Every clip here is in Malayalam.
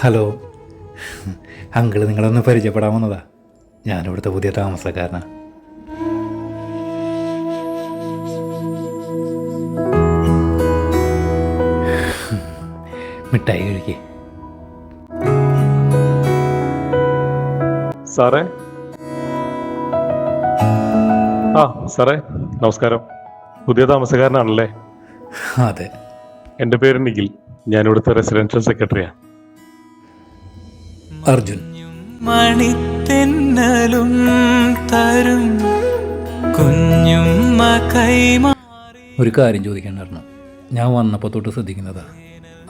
ഹലോ അങ്കിള്, നിങ്ങളൊന്ന് പരിചയപ്പെടാൻ വന്നതാ. ഞാനിവിടുത്തെ പുതിയ താമസക്കാരനാ. മിഠായി കഴിക്കേ. സാറേ, സാറേ നമസ്കാരം. പുതിയ താമസക്കാരനാണല്ലേ? അതെ. എൻ്റെ പേര് നിഖിൽ. ഞാനിവിടുത്തെ റെസിഡൻഷ്യൽ സെക്രട്ടറിയാണ്. അർജുൻ. മണിത്തെന്നലും തരും കുഞ്ഞുമ്മ കൈമാറി. ഒരു കാര്യം ചോദിക്കാനായിരുന്നു. ഞാൻ വന്നപ്പോൾ തൊട്ട് ശ്രദ്ധിക്കുന്നതാ,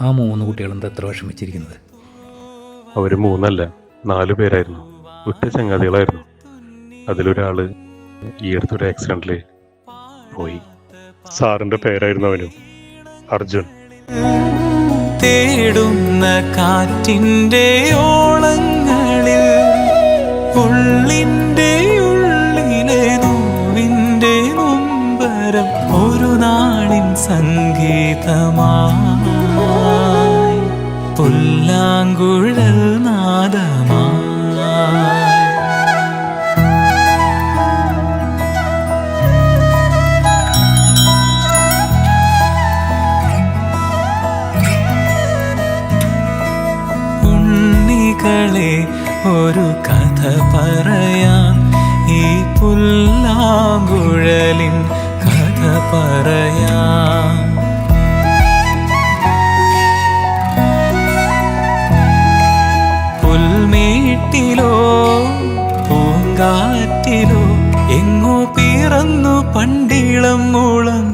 ആ 3 കുട്ടികളെന്താ എത്ര വിഷമിച്ചിരിക്കുന്നത്? അവർ 3 അല്ല 4 പേരായിരുന്നു. ഒറ്റ ചങ്ങാതികളായിരുന്നു. അതിലൊരാള് ഈ അടുത്തൊരു ആക്സിഡന്റില് പോയി. സാറിന്റെ പേരായിരുന്നു അവനും, അർജുൻ. തേടുന്ന കാറ്റിൻ്റെ ഓളങ്ങളിൽ ഉള്ളിൻ്റെ ഉള്ളിലെ നോവിൻ്റെ നൊമ്പരം ഒരു നാളിൻ സംഗീതമായി പുല്ലാങ്കുഴൽ നാദമായി. ഒരു കഥ പറയാം, ഈ പുല്ലാങ്കുഴലിൻ കഥ പറയാം. പുൽമേട്ടിലോ പൂങ്കാറ്റിലോ എങ്ങോ പിറന്നു പണ്ടിളം മുളം